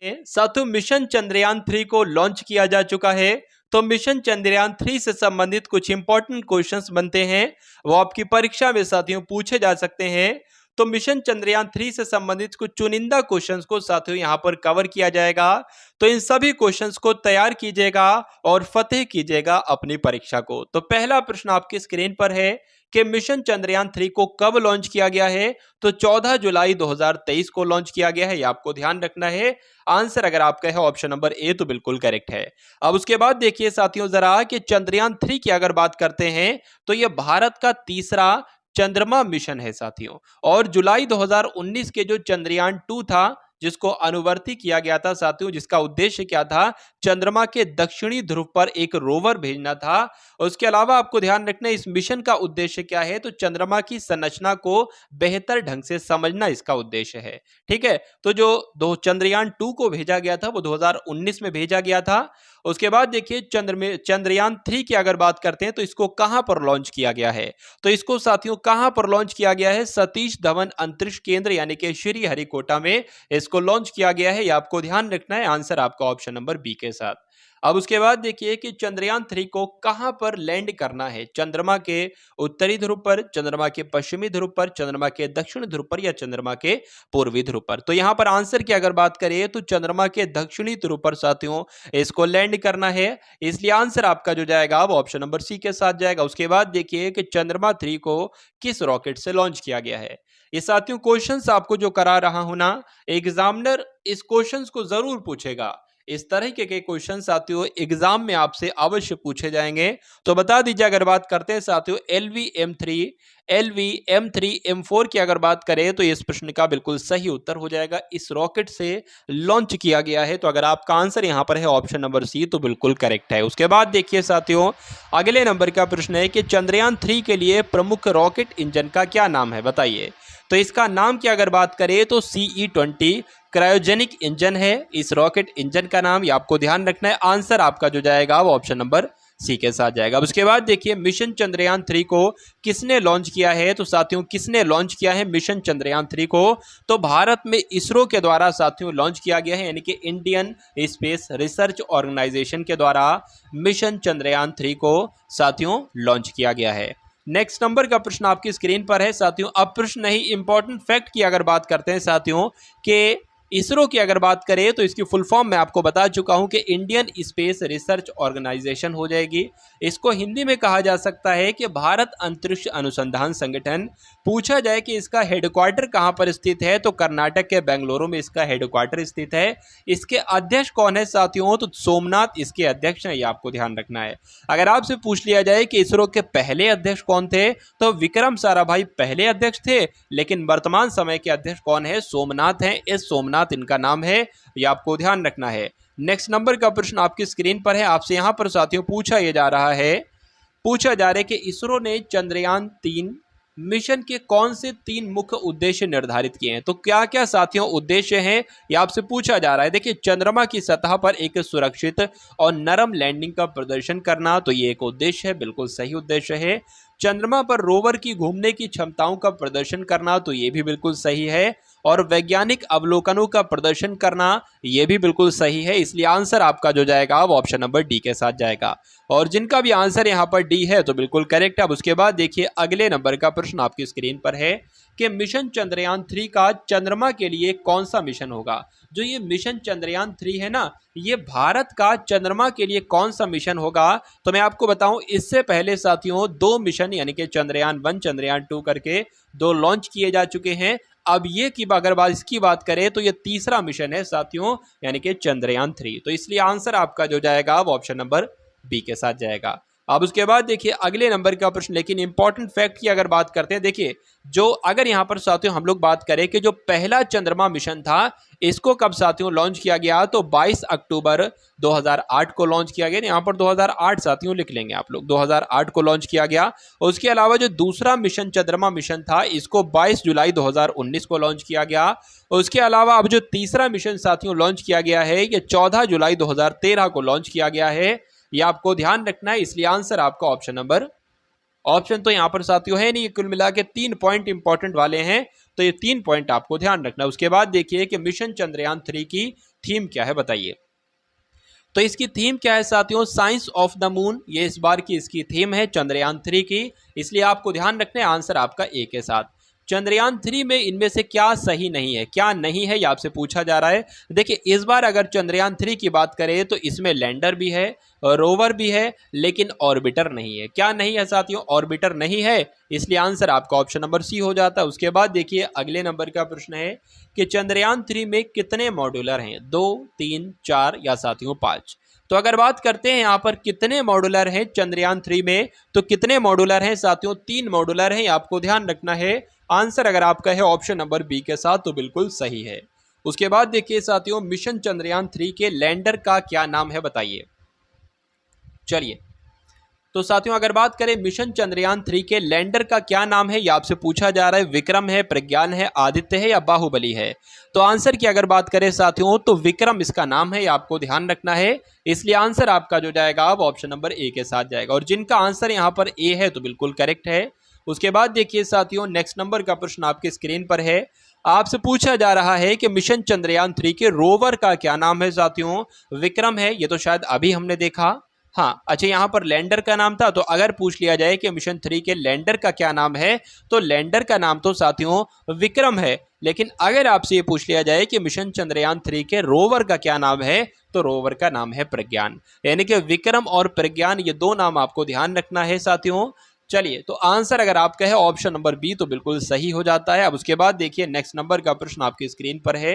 साथियों मिशन चंद्रयान 3 को लॉन्च किया जा चुका है। तो मिशन चंद्रयान 3 से संबंधित कुछ इंपॉर्टेंट क्वेश्चंस बनते हैं, वो आपकी परीक्षा में साथियों पूछे जा सकते हैं। तो मिशन चंद्रयान 3 से संबंधित कुछ चुनिंदा क्वेश्चंस को साथियों यहां पर कवर किया जाएगा। तो इन सभी क्वेश्चंस को तैयार कीजिएगा और फतेह कीजिएगा अपनी परीक्षा को। तो पहला प्रश्न आपकी स्क्रीन पर है कि मिशन चंद्रयान 3 को कब लॉन्च किया गया है। तो 14 जुलाई 2023 को लॉन्च किया गया है, ये आपको ध्यान रखना है। आंसर अगर आपका है ऑप्शन नंबर ए तो बिल्कुल करेक्ट है। अब उसके बाद देखिए साथियों जरा कि चंद्रयान 3 की अगर बात करते हैं तो यह भारत का तीसरा चंद्रमा मिशन है साथियों। और जुलाई 2019 के जो चंद्रयान 2 था जिसको अनुवर्ती किया गया था साथियों, जिसका उद्देश्य क्या था, चंद्रमा के दक्षिणी ध्रुव पर एक रोवर भेजना था। उसके अलावा आपको ध्यान रखना इस मिशन का उद्देश्य क्या है, तो चंद्रमा की संरचना को बेहतर ढंग से समझना इसका उद्देश्य है। ठीक है, तो जो दो चंद्रयान 2 को भेजा गया था वो 2019 में भेजा गया था। उसके बाद देखिए चंद्रयान 3 की अगर बात करते हैं तो इसको कहां पर लॉन्च किया गया है। तो इसको साथियों कहां पर लॉन्च किया गया है, सतीश धवन अंतरिक्ष केंद्र यानी कि श्रीहरिकोटा में इसको लॉन्च किया गया है। ये आपको ध्यान रखना है। आंसर आपका ऑप्शन नंबर बी के साथ। अब उसके बाद देखिए कि चंद्रयान 3 को कहां पर लैंड करना है, चंद्रमा के उत्तरी ध्रुव पर, चंद्रमा के पश्चिमी ध्रुव पर, चंद्रमा के दक्षिण ध्रुव पर या चंद्रमा के पूर्वी ध्रुव पर। तो यहां पर आंसर की अगर बात करें तो चंद्रमा के दक्षिणी ध्रुव पर साथियों इसको लैंड करना है, इसलिए आंसर आपका जो जाएगा वो ऑप्शन नंबर सी के साथ जाएगा। उसके बाद देखिए कि चंद्रमा 3 को किस रॉकेट से लॉन्च किया गया है। ये साथियों क्वेश्चंस आपको जो करा रहा हूं ना, एग्जामिनर इस क्वेश्चंस को जरूर पूछेगा। इस तरह के क्वेश्चन साथियों एग्जाम में आपसे अवश्य पूछे जाएंगे। तो बता दीजिए अगर बात करते हैं साथियों LV-M3 की अगर बात करें तो इस प्रश्न का बिल्कुल सही उत्तर हो जाएगा, इस रॉकेट से लॉन्च किया गया है। तो अगर आपका आंसर यहां पर है ऑप्शन नंबर सी तो बिल्कुल करेक्ट है। उसके बाद देखिए साथियों अगले नंबर का प्रश्न है कि चंद्रयान 3 के लिए प्रमुख रॉकेट इंजन का क्या नाम है, बताइए। तो इसका नाम की अगर बात करें तो CE-20 क्रायोजेनिक इंजन है इस रॉकेट इंजन का नाम, ये आपको ध्यान रखना है। आंसर आपका जो जाएगा वो ऑप्शन नंबर सी के साथ जाएगा। उसके बाद देखिए मिशन चंद्रयान 3 को किसने लॉन्च किया है। तो साथियों किसने लॉन्च किया है मिशन चंद्रयान 3 को, तो भारत में इसरो के द्वारा साथियों लॉन्च किया गया है, यानी कि इंडियन स्पेस रिसर्च ऑर्गेनाइजेशन के द्वारा मिशन चंद्रयान 3 को साथियों लॉन्च किया गया है। नेक्स्ट नंबर का प्रश्न आपकी स्क्रीन पर है साथियों। अब प्रश्न नहीं, इंपॉर्टेंट फैक्ट की अगर बात करते हैं साथियों कि इसरो की अगर बात करें तो इसकी फुल फॉर्म मैं आपको बता चुका हूं कि इंडियन स्पेस रिसर्च ऑर्गेनाइजेशन हो जाएगी। इसको हिंदी में कहा जा सकता है कि भारत अंतरिक्ष अनुसंधान संगठन। पूछा जाए कि इसका हेडक्वार्टर कहां पर स्थित है, तो कर्नाटक के बेंगलुरु में इसका हेडक्वार्टर स्थित है। इसके अध्यक्ष कौन है साथियों, तो सोमनाथ इसके अध्यक्ष हैं, ये आपको ध्यान रखना है। अगर आपसे पूछ लिया जाए कि इसरो के पहले अध्यक्ष कौन थे, तो विक्रम साराभाई पहले अध्यक्ष थे, लेकिन वर्तमान समय के अध्यक्ष कौन है, सोमनाथ हैं। एस सोमनाथ इनका नाम है, ये आपको ध्यान रखना है। नेक्स्ट नंबर का प्रश्न आपकी स्क्रीन पर है। आपसे यहां पर साथियों पूछा जा रहा है कि इसरो ने चंद्रयान 3 मिशन के कौन से 3 मुख्य उद्देश्य निर्धारित किए हैं। तो क्या क्या साथियों उद्देश्य हैं, ये आपसे पूछा जा रहा है। देखिए चंद्रमा की सतह पर एक सुरक्षित और नरम लैंडिंग का प्रदर्शन करना, तो ये एक उद्देश्य है, बिल्कुल सही उद्देश्य है। चंद्रमा पर रोवर की घूमने की क्षमताओं का प्रदर्शन करना, तो ये भी बिल्कुल सही है। और वैज्ञानिक अवलोकनों का प्रदर्शन करना, यह भी बिल्कुल सही है। इसलिए आंसर आपका जो जाएगा वो ऑप्शन नंबर डी के साथ जाएगा। और जिनका भी आंसर यहां पर डी है तो बिल्कुल करेक्ट है। अब उसके बाद देखिए अगले नंबर का प्रश्न आपकी स्क्रीन पर है कि मिशन चंद्रयान 3 का चंद्रमा के लिए कौन सा मिशन होगा। जो ये मिशन चंद्रयान 3 है ना, ये भारत का चंद्रमा के लिए कौन सा मिशन होगा, तो मैं आपको बताऊं इससे पहले साथियों 2 मिशन यानी कि चंद्रयान 1 चंद्रयान 2 करके 2 लॉन्च किए जा चुके हैं। अब ये की अगर इसकी बात करें तो ये तीसरा मिशन है साथियों, यानी कि चंद्रयान 3। तो इसलिए आंसर आपका जो जाएगा वो ऑप्शन नंबर बी के साथ जाएगा। अब उसके बाद देखिए अगले नंबर का प्रश्न, लेकिन इंपॉर्टेंट फैक्ट की अगर बात करते हैं, देखिए जो अगर यहां पर साथियों हम लोग बात करें कि जो पहला चंद्रमा मिशन था इसको कब साथियों लॉन्च किया गया, तो 22 अक्टूबर 2008 को लॉन्च किया गया। यहां पर 2008 साथियों लिख लेंगे आप लोग, 2008 को लॉन्च किया गया। उसके अलावा जो दूसरा मिशन चंद्रमा मिशन था इसको 22 जुलाई 2019 को लॉन्च किया गया। उसके अलावा अब जो तीसरा मिशन साथियों लॉन्च किया गया है ये 14 जुलाई 2013 को लॉन्च किया गया है, ये आपको ध्यान रखना है। इसलिए आंसर आपका ऑप्शन नंबर, ऑप्शन तो यहां पर साथियों है नहीं, ये कुल मिला के 3 पॉइंट इंपॉर्टेंट वाले हैं, तो ये 3 पॉइंट आपको ध्यान रखना है। उसके बाद देखिए कि मिशन चंद्रयान 3 की थीम क्या है बताइए। तो इसकी थीम क्या है साथियों, साइंस ऑफ द मून, ये इस बार की इसकी थीम है चंद्रयान 3 की। इसलिए आपको ध्यान रखना है आंसर आपका ए के साथ। चंद्रयान 3 में इनमें से क्या सही नहीं है, क्या नहीं है, ये आपसे पूछा जा रहा है। देखिए इस बार अगर चंद्रयान 3 की बात करें तो इसमें लैंडर भी है, रोवर भी है, लेकिन ऑर्बिटर नहीं है। क्या नहीं है साथियों, ऑर्बिटर नहीं है, इसलिए आंसर आपका ऑप्शन नंबर सी हो जाता है। उसके बाद देखिए अगले नंबर का प्रश्न है कि चंद्रयान 3 में कितने मॉड्यूलर हैं, 2, 3, 4 या साथियों 5। तो अगर बात करते हैं यहाँ पर कितने मॉड्यूलर हैं चंद्रयान 3 में, तो कितने मॉड्यूलर हैं साथियों, 3 मॉड्यूलर हैं, आपको ध्यान रखना है। आंसर अगर आपका है ऑप्शन नंबर बी के साथ तो बिल्कुल सही है। उसके बाद देखिए साथियों मिशन चंद्रयान 3 के लैंडर का क्या नाम है बताइए। चलिए तो साथियों अगर बात करें मिशन चंद्रयान 3 के लैंडर का क्या नाम है, ये आपसे पूछा जा रहा है। विक्रम है, प्रज्ञान है, आदित्य है या बाहुबली है। तो आंसर की अगर बात करें साथियों तो विक्रम इसका नाम है, ये आपको ध्यान रखना है। इसलिए आंसर आपका जो जाएगा अब ऑप्शन नंबर ए के साथ जाएगा, और जिनका आंसर यहाँ पर ए है तो बिल्कुल करेक्ट है। उसके बाद देखिए साथियों नेक्स्ट नंबर का प्रश्न आपके स्क्रीन पर है। आपसे पूछा जा रहा है कि मिशन चंद्रयान 3 के रोवर का क्या नाम है साथियों। विक्रम है, ये तो शायद अभी हमने देखा। हाँ अच्छा, यहाँ पर लैंडर का नाम था। तो अगर पूछ लिया जाए कि मिशन 3 के लैंडर का क्या नाम है, तो लैंडर का नाम तो साथियों विक्रम है। लेकिन अगर आपसे ये पूछ लिया जाए कि मिशन चंद्रयान 3 के रोवर का क्या नाम है, तो रोवर का नाम है प्रज्ञान। यानी कि विक्रम और प्रज्ञान, ये दो नाम आपको ध्यान रखना है साथियों। चलिए तो आंसर अगर आपका है ऑप्शन नंबर बी तो बिल्कुल सही हो जाता है। अब उसके बाद देखिए नेक्स्ट नंबर का प्रश्न आपकी स्क्रीन पर है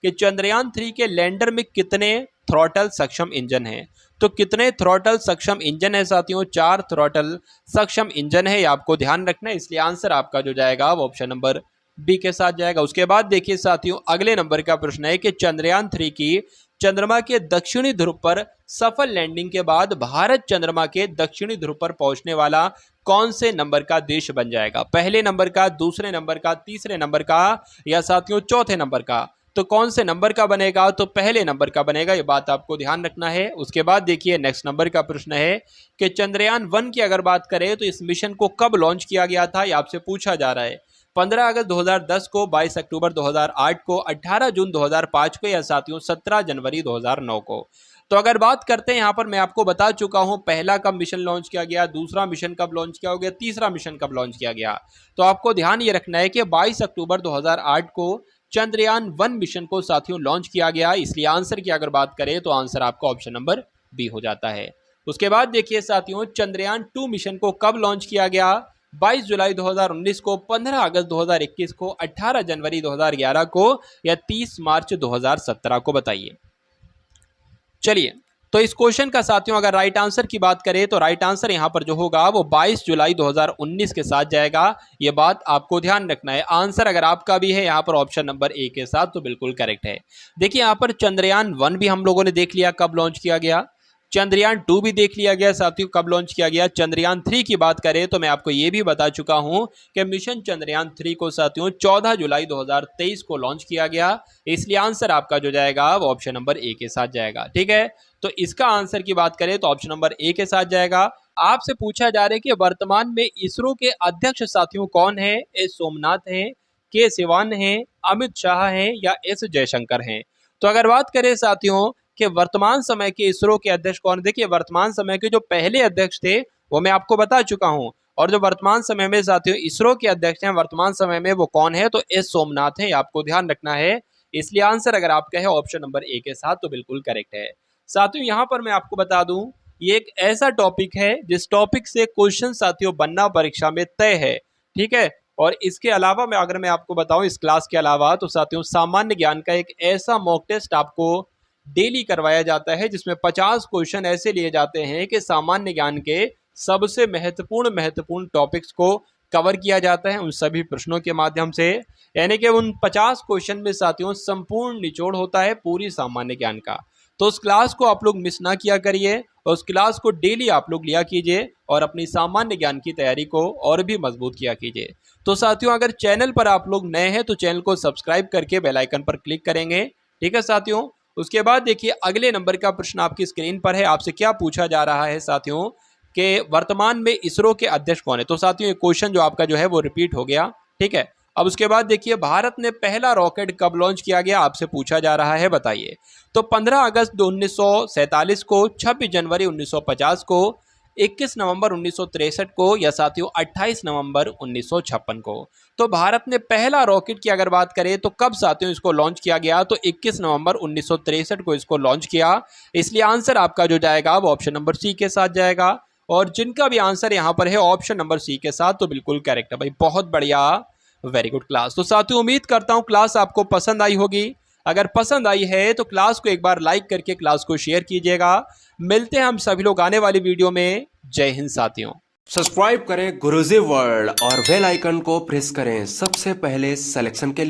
कि चंद्रयान 3 के लैंडर में कितने थ्रॉटल सक्षम इंजन हैं। तो कितने थ्रॉटल सक्षम इंजन है साथियों, 4 थ्रॉटल सक्षम इंजन है, ये आपको ध्यान रखना है। इसलिए आंसर आपका जो जाएगा वो ऑप्शन नंबर बी के साथ जाएगा। उसके बाद देखिए साथियों अगले नंबर का प्रश्न है कि चंद्रयान 3 की चंद्रमा के दक्षिणी ध्रुव पर सफल लैंडिंग के बाद भारत चंद्रमा के दक्षिणी ध्रुव पर पहुंचने वाला कौन से नंबर का देश बन जाएगा। पहले नंबर का, दूसरे नंबर का, तीसरे नंबर का या साथियों चौथे नंबर का। तो कौन से नंबर का बनेगा, तो पहले नंबर का बनेगा, ये बात आपको ध्यान रखना है। उसके बाद देखिए नेक्स्ट नंबर का प्रश्न है कि चंद्रयान 1 की अगर बात करें तो इस मिशन को कब लॉन्च किया गया था, ये आपसे पूछा जा रहा है। 15 अगस्त 2010 को, 22 अक्टूबर 2008 को, 18 जून 2005 को या साथियों 17 जनवरी 2009 को। तो अगर बात करते हैं यहाँ पर मैं आपको बता चुका हूं पहला कब मिशन लॉन्च किया गया, दूसरा मिशन कब लॉन्च किया गया, तीसरा मिशन कब लॉन्च किया गया। तो आपको ध्यान ये रखना है कि 22 अक्टूबर 2008 को चंद्रयान 1 मिशन को साथियों लॉन्च किया गया। इसलिए आंसर की अगर बात करें तो आंसर आपका ऑप्शन नंबर बी हो जाता है। उसके बाद देखिए साथियों चंद्रयान 2 मिशन को कब लॉन्च किया गया, 22 जुलाई 2019 को, 15 अगस्त 2021 को, 18 जनवरी 2011 को या 30 मार्च 2017 को बताइए। चलिए तो इस क्वेश्चन का साथियों अगर राइट आंसर की बात करें तो राइट आंसर यहां पर जो होगा वो 22 जुलाई 2019 के साथ जाएगा। ये बात आपको ध्यान रखना है। आंसर अगर आपका भी है यहां पर ऑप्शन नंबर ए के साथ तो बिल्कुल करेक्ट है। देखिए यहां पर चंद्रयान 1 भी हम लोगों ने देख लिया कब लॉन्च किया गया, चंद्रयान 2 भी देख लिया गया साथियों कब लॉन्च किया गया। चंद्रयान 3 की बात करें तो मैं आपको ये भी बता चुका हूं कि मिशन चंद्रयान 3 को साथियों 14 जुलाई 2023 को लॉन्च किया गया। इसलिए आंसर आपका जो जाएगा वो ऑप्शन नंबर ए के साथ जाएगा। ठीक है, तो इसका आंसर की बात करें तो ऑप्शन नंबर ए के साथ जाएगा। आपसे पूछा जा रहा है कि वर्तमान में इसरो के अध्यक्ष साथियों कौन है। एस सोमनाथ हैं, के सिवान हैं, अमित शाह हैं या एस जयशंकर हैं। तो अगर बात करें साथियों कि वर्तमान समय के इसरो के अध्यक्ष कौन, देखिए वर्तमान समय के जो पहले अध्यक्ष थे वो मैं आपको बता चुका हूं, और जो वर्तमान समय में साथियों इसरो के अध्यक्ष हैं वर्तमान समय में वो कौन है, तो एस सोमनाथ है, आपको ध्यान रखना है। इसलिए आंसर अगर आपका है ऑप्शन नंबर ए के साथ तो बिल्कुल करेक्ट है। साथियों यहाँ पर मैं आपको बता दूं ये एक ऐसा टॉपिक है जिस टॉपिक से क्वेश्चन साथियों बनना परीक्षा में तय है। ठीक है, और इसके अलावा मैं अगर मैं आपको बताऊं इस क्लास के अलावा तो साथियों सामान्य ज्ञान का एक ऐसा मॉक टेस्ट आपको डेली करवाया जाता है जिसमें 50 क्वेश्चन ऐसे लिए जाते हैं कि सामान्य ज्ञान के सबसे महत्वपूर्ण टॉपिक्स को कवर किया जाता है उन सभी प्रश्नों के माध्यम से। यानी कि उन 50 क्वेश्चन में साथियों संपूर्ण निचोड़ होता है पूरी सामान्य ज्ञान का। तो उस क्लास को आप लोग मिस ना किया करिए और उस क्लास को डेली आप लोग लिया कीजिए और अपनी सामान्य ज्ञान की तैयारी को और भी मजबूत किया कीजिए। तो साथियों अगर चैनल पर आप लोग नए हैं तो चैनल को सब्सक्राइब करके बेल आइकन पर क्लिक करेंगे। ठीक है साथियों, उसके बाद देखिए अगले नंबर का प्रश्न आपकी स्क्रीन पर है। आपसे क्या पूछा जा रहा है साथियों कि वर्तमान में इसरो के अध्यक्ष कौन है। तो साथियों ये क्वेश्चन जो आपका जो है वो रिपीट हो गया। ठीक है, अब उसके बाद देखिए भारत ने पहला रॉकेट कब लॉन्च किया गया, आपसे पूछा जा रहा है, बताइए। तो 15 अगस्त 1947 को, 26 जनवरी 1950 को, 21 नवंबर 1963 को, या साथियों 28 नवंबर 1956 को। तो भारत ने पहला रॉकेट की अगर बात करें तो कब साथियों इसको लॉन्च किया गया, तो 21 नवंबर 1963 को इसको लॉन्च किया। इसलिए आंसर आपका जो जाएगा वो ऑप्शन नंबर सी के साथ जाएगा। और जिनका भी आंसर यहाँ पर है ऑप्शन नंबर सी के साथ, तो बिल्कुल करेक्ट है भाई, बहुत बढ़िया, वेरी गुड क्लास। तो साथियों उम्मीद करता हूँ क्लास आपको पसंद आई होगी। अगर पसंद आई है तो क्लास को एक बार लाइक करके क्लास को शेयर कीजिएगा। मिलते हैं हम सभी लोग आने वाली वीडियो में। जय हिंद साथियों। सब्सक्राइब करें गुरुजी वर्ल्ड और बेल आइकन को प्रेस करें सबसे पहले सिलेक्शन के लिए।